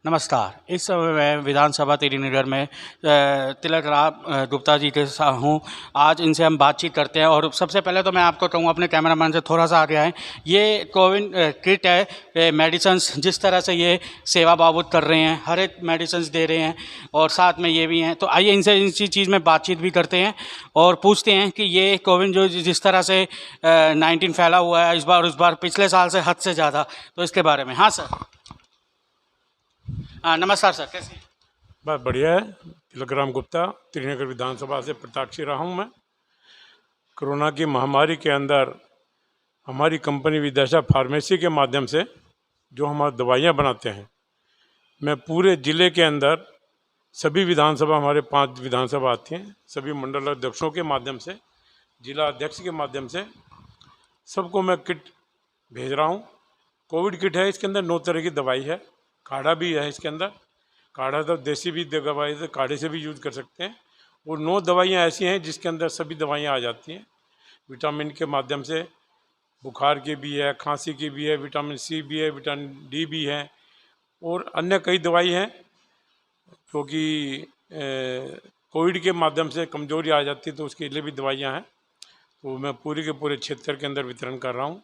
नमस्कार। इस समय मैं विधानसभा तिरुनगर में तिलक राम गुप्ता जी के साथ हूँ। आज इनसे हम बातचीत करते हैं और सबसे पहले तो मैं आपको कहूँ अपने कैमरामैन से थोड़ा सा आगे आएँ। ये कोविन किट है, मेडिसिन्स जिस तरह से ये सेवा बाबूत कर रहे हैं, हर एक मेडिसिन्स दे रहे हैं और साथ में ये भी हैं। तो आइए इनसे इसी चीज़ में बातचीत भी करते हैं और पूछते हैं कि ये कोविन जो जिस तरह से 19 फैला हुआ है इस बार पिछले साल से हद से ज़्यादा, तो इसके बारे में। हाँ सर। हाँ नमस्कार सर, कैसे हैं? बस बढ़िया है। तिलक राम गुप्ता त्रिनगर विधानसभा से प्रत्याशी रहा हूँ मैं। कोरोना की महामारी के अंदर हमारी कंपनी विदेशा फार्मेसी के माध्यम से जो हम दवाइयाँ बनाते हैं, मैं पूरे ज़िले के अंदर सभी विधानसभा, हमारे 5 विधानसभा आती हैं, सभी मंडल अध्यक्षों के माध्यम से, जिला अध्यक्ष के माध्यम से सबको मैं किट भेज रहा हूँ। कोविड किट है, इसके अंदर 9 तरह की दवाई है, काढ़ा भी है इसके अंदर। काढ़ा तो देसी भी दवाई तो काढ़े से भी यूज़ कर सकते हैं। और 9 दवाइयाँ ऐसी हैं जिसके अंदर सभी दवाइयाँ आ जाती हैं। विटामिन के माध्यम से बुखार की भी है, खांसी की भी है, विटामिन सी भी है, विटामिन डी भी है और अन्य कई दवाई हैं जो कि कोविड के माध्यम से कमजोरी आ जाती है तो उसके लिए भी दवाइयाँ हैं। तो मैं पूरे के पूरे क्षेत्र के अंदर वितरण कर रहा हूँ।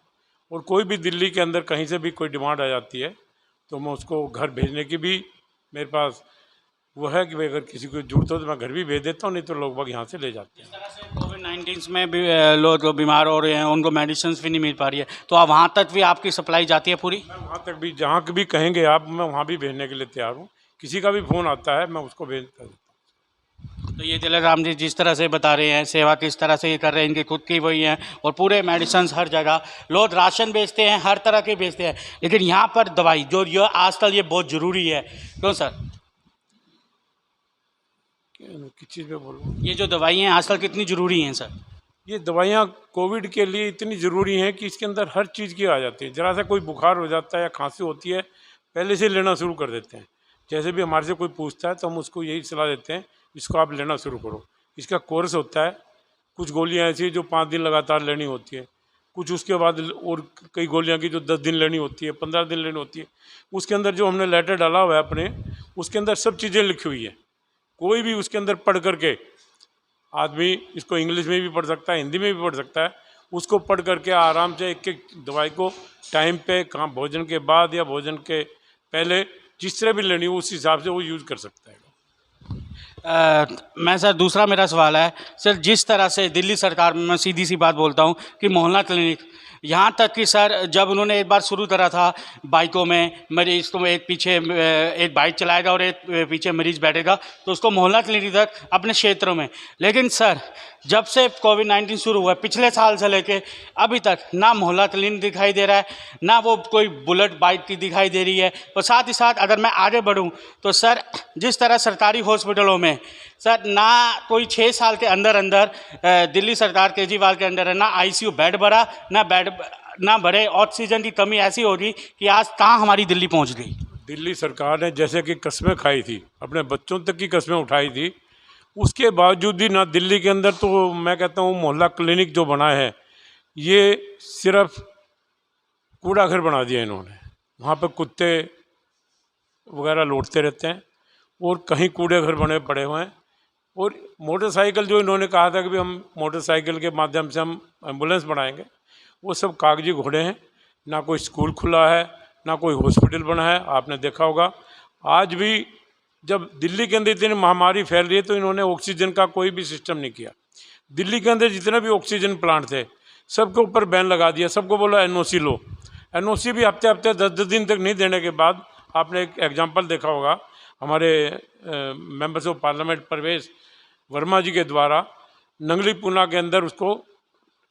और कोई भी दिल्ली के अंदर कहीं से भी कोई डिमांड आ जाती है तो मैं उसको घर भेजने की भी मेरे पास वो है कि भाई अगर किसी को जरूरत हो तो मैं घर भी भेज देता हूँ, नहीं तो लोग बाग यहाँ से ले जाते हैं। जिस तरह से कोविड-19 में भी लोग जो बीमार हो रहे हैं उनको मेडिसिन भी नहीं मिल पा रही है, तो अब वहाँ तक भी आपकी सप्लाई जाती है पूरी? मैं वहाँ तक भी, जहाँ भी कहेंगे आप, मैं वहाँ भी भेजने के लिए तैयार हूँ। किसी का भी फ़ोन आता है मैं उसको भेज देता हूँ। तो ये तिलक राम जी जिस तरह से बता रहे हैं सेवा किस तरह से ये कर रहे हैं, इनकी खुद की वही है और पूरे मेडिसिन हर जगह लोग राशन बेचते हैं, हर तरह के बेचते हैं, लेकिन यहाँ पर दवाई जो ये आजकल ये बहुत ज़रूरी है। क्यों सर? किस चीज़ पे बोलूँ? ये जो दवाइयाँ हैं आजकल कितनी ज़रूरी हैं सर? ये दवाइयाँ कोविड के लिए इतनी ज़रूरी हैं कि इसके अंदर हर चीज़ की आ जाती है। ज़रा सा कोई बुखार हो जाता है या खांसी होती है, पहले से लेना शुरू कर देते हैं। जैसे भी हमारे से कोई पूछता है तो हम उसको यही सलाह देते हैं, इसको आप लेना शुरू करो। इसका कोर्स होता है, कुछ गोलियाँ ऐसी हैं जो 5 दिन लगातार लेनी होती है, कुछ उसके बाद और कई गोलियाँ की जो 10 दिन लेनी होती है, 15 दिन लेनी होती है। उसके अंदर जो हमने लेटर डाला हुआ है अपने, उसके अंदर सब चीज़ें लिखी हुई है। कोई भी उसके अंदर पढ़ करके, आदमी इसको इंग्लिश में भी पढ़ सकता है, हिंदी में भी पढ़ सकता है, उसको पढ़ करके आराम से एक एक दवाई को टाइम पे, कहाँ भोजन के बाद या भोजन के पहले, जिस तरह भी लेनी हो उस हिसाब से वो यूज़ कर सकता है। मैं सर दूसरा मेरा सवाल है सर, जिस तरह से दिल्ली सरकार में, मैं सीधी सी बात बोलता हूँ कि मोहल्ला क्लिनिक, यहाँ तक कि सर जब उन्होंने एक बार शुरू करा था बाइकों में, मरीज को एक पीछे एक बाइक चलाएगा और एक पीछे मरीज बैठेगा, तो उसको मोहल्ला क्लिनिक तक अपने क्षेत्रों में। लेकिन सर जब से कोविड-19 शुरू हुआ पिछले साल से लेके अभी तक ना मोहल्ला क्लिनिक दिखाई दे रहा है, ना वो कोई बुलेट बाइक की दिखाई दे रही है। और साथ ही साथ अगर मैं आगे बढ़ूँ तो सर जिस तरह सरकारी हॉस्पिटलों में सर ना कोई 6 साल के अंदर अंदर दिल्ली सरकार केजरीवाल के अंदर है ना आईसीयू बेड भरा, ना बेड ना भरे, ऑक्सीजन की कमी ऐसी हो रही कि आज कहाँ हमारी दिल्ली पहुँच गई। दिल्ली सरकार ने जैसे कि कस्में खाई थी, अपने बच्चों तक की कस्में उठाई थी, उसके बावजूद भी ना दिल्ली के अंदर, तो मैं कहता हूँ मोहल्ला क्लिनिक जो बना है ये सिर्फ कूड़ा घर बना दिया इन्होंने। वहाँ पे कुत्ते वगैरह लौटते रहते हैं और कहीं कूड़े घर बने पड़े हुए हैं। और मोटरसाइकिल जो इन्होंने कहा था कि भी हम मोटरसाइकिल के माध्यम से हम एम्बुलेंस बनाएंगे, वो सब कागजी घोड़े हैं। ना कोई स्कूल खुला है, ना कोई हॉस्पिटल बना है। आपने देखा होगा आज भी जब दिल्ली के अंदर इतनी महामारी फैल रही है तो इन्होंने ऑक्सीजन का कोई भी सिस्टम नहीं किया। दिल्ली के अंदर जितने भी ऑक्सीजन प्लांट थे सबके ऊपर बैन लगा दिया, सबको बोला एनओसी लो। एनओसी भी हफ्ते हफ्ते 10-10 दिन तक नहीं देने के बाद, आपने एक एग्जाम्पल देखा होगा हमारे मेंबर्स ऑफ पार्लियामेंट परवेश वर्मा जी के द्वारा नंगली पूना के अंदर उसको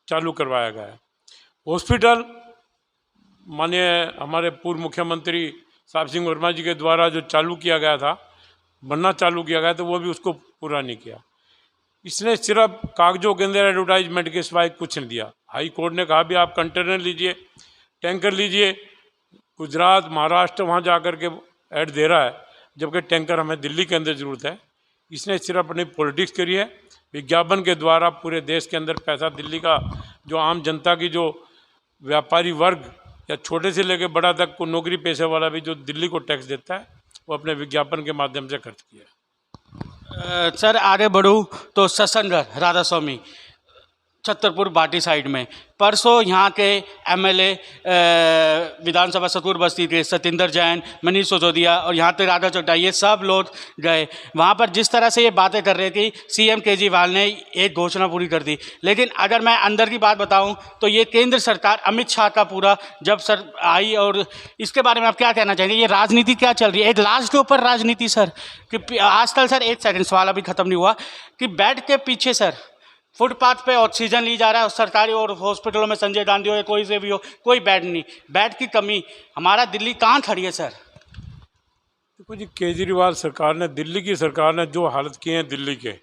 चालू करवाया गया है। हॉस्पिटल माननीय हमारे पूर्व मुख्यमंत्री साहब सिंह वर्मा जी के द्वारा जो चालू किया गया था, बनना चालू किया गया, तो वो भी उसको पूरा नहीं किया। इसने सिर्फ कागजों के अंदर एडवर्टाइजमेंट के सिवाय कुछ नहीं दिया। हाई कोर्ट ने कहा भी आप कंटेनर लीजिए, टैंकर लीजिए, गुजरात महाराष्ट्र वहाँ जा कर के ऐड दे रहा है, जबकि टैंकर हमें दिल्ली के अंदर ज़रूरत है। इसने सिर्फ अपनी पॉलिटिक्स करी है, विज्ञापन के द्वारा पूरे देश के अंदर पैसा, दिल्ली का जो आम जनता की, जो व्यापारी वर्ग या छोटे से लेकर बड़ा तक को नौकरी पेशे वाला भी जो दिल्ली को टैक्स देता है, वो अपने विज्ञापन के माध्यम से खर्च किया। सर आगे बढ़ूँ तो सत्संगगढ़ राधा स्वामी छतरपुर बाटी साइड में परसों यहाँ के एमएलए विधानसभा सतपुर बस्ती के सतिंदर जैन, मनीष सिसोदिया और यहाँ तक राधा चड्ढा, ये सब लोग गए वहाँ पर। जिस तरह से ये बातें कर रहे थे, सीएम केजरीवाल ने एक घोषणा पूरी कर दी। लेकिन अगर मैं अंदर की बात बताऊं तो ये केंद्र सरकार अमित शाह का पूरा जब सर आई, और इसके बारे में आप क्या कहना चाहेंगे? ये राजनीति क्या चल रही है, एक लाश के ऊपर राजनीति सर, कि आजकल सर एक सेकंड सवाल अभी ख़त्म नहीं हुआ, कि बेड के पीछे सर फुटपाथ पे ऑक्सीजन ली जा रहा है, और सरकारी और हॉस्पिटलों में संजय गांधी हो या कोई से भी हो, कोई बेड नहीं, बेड की कमी। हमारा दिल्ली कहाँ खड़ी है सर? देखो जी, केजरीवाल सरकार ने, दिल्ली की सरकार ने जो हालत की है दिल्ली के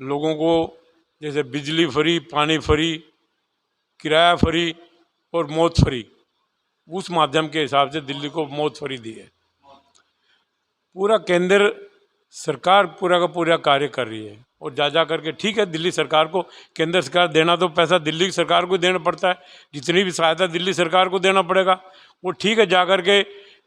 लोगों को, जैसे बिजली फ्री, पानी फ्री, किराया फ्री और मौत फ्री, उस माध्यम के हिसाब से दिल्ली को मौत फ्री दी है। पूरा केंद्र सरकार पूरा का पूरा कार्य कर रही है, और जा करके ठीक है, दिल्ली सरकार को, केंद्र सरकार देना तो पैसा दिल्ली सरकार को देना पड़ता है, जितनी भी सहायता दिल्ली सरकार को देना पड़ेगा वो ठीक है। जा करके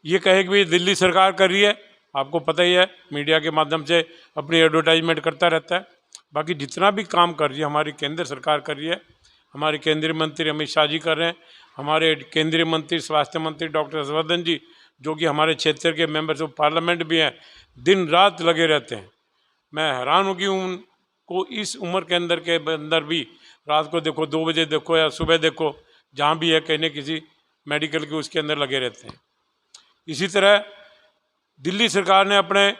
ये कहे कि दिल्ली सरकार कर रही है, आपको पता ही है, मीडिया के माध्यम से अपनी एडवर्टाइजमेंट करता रहता है। बाकी जितना भी काम कर रही है हमारी केंद्र सरकार कर रही है, हमारे केंद्रीय मंत्री अमित शाह जी कर रहे हैं, हमारे केंद्रीय मंत्री स्वास्थ्य मंत्री डॉक्टर हर्षवर्धन जी, जो कि हमारे क्षेत्र के मेंबर्स ऑफ पार्लियामेंट भी हैं, दिन रात लगे रहते हैं। मैं हैरान हूँ कि उनको इस उम्र के अंदर भी रात को देखो 2 बजे देखो या सुबह देखो, जहाँ भी है कहीं न किसी मेडिकल के उसके अंदर लगे रहते हैं। इसी तरह दिल्ली सरकार ने अपने,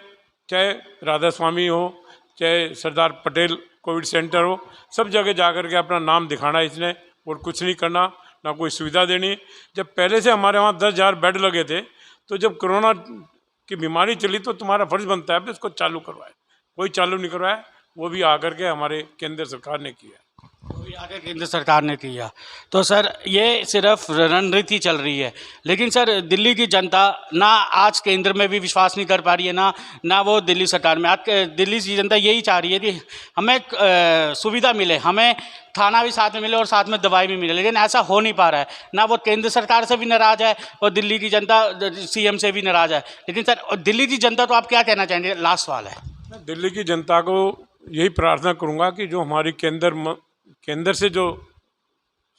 चाहे राधा स्वामी हो, चाहे सरदार पटेल कोविड सेंटर हो, सब जगह जा कर के अपना नाम दिखाना इसने, और कुछ नहीं करना, ना कोई सुविधा देनी। जब पहले से हमारे वहाँ 10,000 बेड लगे थे, तो जब कोरोना की बीमारी चली तो तुम्हारा फर्ज बनता है इसको चालू करवाए, कोई चालू नहीं करवाया, वो भी आकर के हमारे केंद्र सरकार ने किया। वो भी आगे केंद्र सरकार ने किया। तो सर ये सिर्फ रणनीति चल रही है, लेकिन सर दिल्ली की जनता ना आज केंद्र में भी विश्वास नहीं कर पा रही है, ना वो दिल्ली सरकार में। आज दिल्ली की जनता यही चाह रही है कि हमें सुविधा मिले, हमें खाना भी साथ में मिले और साथ में दवाई भी मिले, लेकिन ऐसा हो नहीं पा रहा है। ना वो केंद्र सरकार से भी नाराज़ है और दिल्ली की जनता सीएम से भी नाराज़ है। लेकिन सर दिल्ली की जनता, तो आप क्या कहना चाहेंगे? लास्ट सवाल है। मैं दिल्ली की जनता को यही प्रार्थना करूंगा कि जो हमारी केंद्र से जो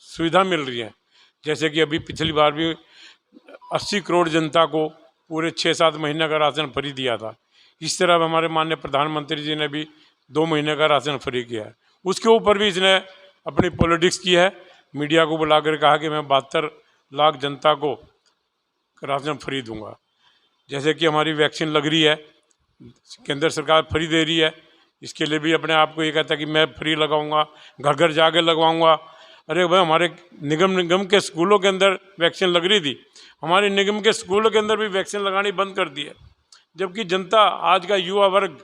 सुविधा मिल रही है, जैसे कि अभी पिछली बार भी 80 करोड़ जनता को पूरे 6-7 महीने का राशन फ्री दिया था, इस तरह हमारे माननीय प्रधानमंत्री जी ने भी 2 महीने का राशन फ्री किया है। उसके ऊपर भी इसने अपनी पॉलिटिक्स की है, मीडिया को बुलाकर कहा कि मैं 72 लाख जनता को राशन फ्री दूंगा। जैसे कि हमारी वैक्सीन लग रही है, केंद्र सरकार फ्री दे रही है, इसके लिए भी अपने आप को ये कहता है कि मैं फ्री लगाऊंगा, घर घर जाके लगवाऊंगा। अरे भाई, हमारे निगम के स्कूलों के अंदर वैक्सीन लग रही थी, हमारे निगम के स्कूलों के अंदर भी वैक्सीन लगानी बंद कर दी है, जबकि जनता, आज का युवा वर्ग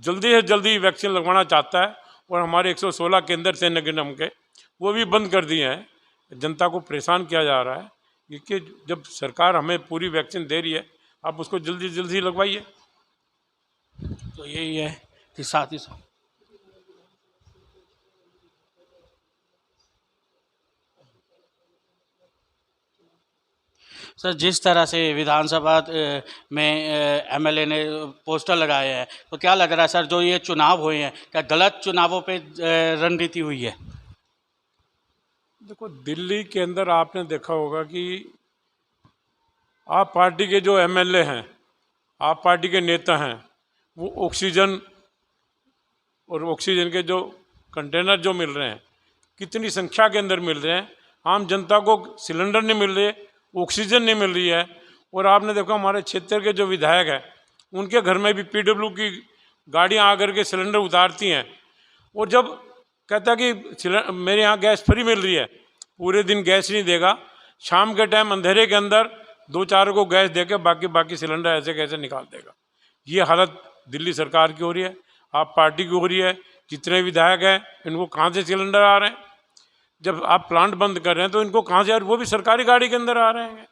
जल्दी से जल्दी वैक्सीन लगवाना चाहता है, और हमारे 116 केंद्र थे निगम के, वो भी बंद कर दिए हैं। जनता को परेशान किया जा रहा है, क्योंकि जब सरकार हमें पूरी वैक्सीन दे रही है, आप उसको जल्दी जल्दी लगवाइए। तो यही है कि साथ ही साथ सर जिस तरह से विधानसभा में एमएलए ने पोस्टर लगाए हैं, तो क्या लग रहा है सर, जो ये चुनाव हुए हैं, क्या गलत चुनावों पे रणनीति हुई है? देखो, दिल्ली के अंदर आपने देखा होगा कि आप पार्टी के जो एमएलए हैं, आप पार्टी के नेता हैं, वो ऑक्सीजन और ऑक्सीजन के जो कंटेनर जो मिल रहे हैं, कितनी संख्या के अंदर मिल रहे हैं, आम जनता को सिलेंडर नहीं मिल रहे, ऑक्सीजन नहीं मिल रही है। और आपने देखा हमारे क्षेत्र के जो विधायक हैं, उनके घर में भी पीडब्ल्यू की गाड़ियां आकर के सिलेंडर उतारती हैं, और जब कहता है कि मेरे यहाँ गैस फ्री मिल रही है, पूरे दिन गैस नहीं देगा, शाम के टाइम अंधेरे के अंदर 2-4 को गैस देकर बाकी सिलेंडर ऐसे कैसे निकाल देगा। ये हालत दिल्ली सरकार की हो रही है, आप पार्टी की हो रही है। जितने विधायक हैं, इनको कहाँ से सिलेंडर आ रहे हैं? जब आप प्लांट बंद कर रहे हैं तो इनको कहाँ से, वो भी सरकारी गाड़ी के अंदर आ रहे हैं।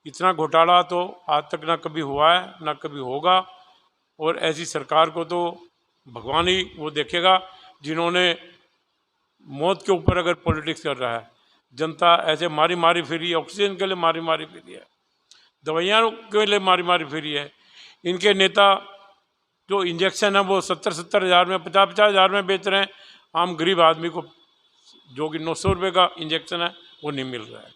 इतना घोटाला तो आज तक ना कभी हुआ है, ना कभी होगा। और ऐसी सरकार को तो भगवान ही वो देखेगा, जिन्होंने मौत के ऊपर अगर पॉलिटिक्स कर रहा है। जनता ऐसे मारी फिरी, ऑक्सीजन के लिए मारी फिरी है। दवाइयाँ के लिए मारी मारी फिरी है। इनके नेता जो इंजेक्शन है वो 70-70 हज़ार में, 50-50 हज़ार में बेच रहे हैं। आम गरीब आदमी को जो कि 900 रुपये का इंजेक्शन है वो नहीं मिल रहा है।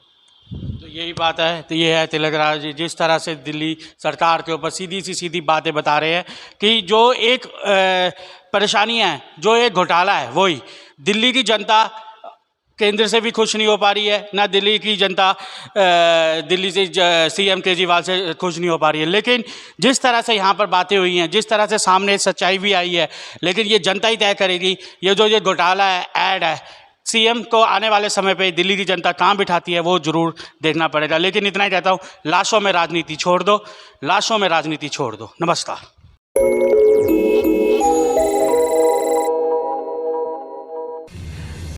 तो यही बात है। तो ये है तिलक राज जी, जिस तरह से दिल्ली सरकार के ऊपर सीधी बातें बता रहे हैं कि जो एक परेशानी है, जो एक घोटाला है, वही दिल्ली की जनता केंद्र से भी खुश नहीं हो पा रही है, ना दिल्ली की जनता दिल्ली से सीएम केजरीवाल से खुश नहीं हो पा रही है। लेकिन जिस तरह से यहाँ पर बातें हुई हैं, जिस तरह से सामने सच्चाई भी आई है, लेकिन ये जनता ही तय करेगी। ये घोटाला है, ऐड है, सीएम को आने वाले समय पे दिल्ली की जनता कहाँ बिठाती है वो जरूर देखना पड़ेगा। लेकिन इतना ही कहता हूँ, लाशों में राजनीति छोड़ दो, लाशों में राजनीति छोड़ दो। नमस्कार।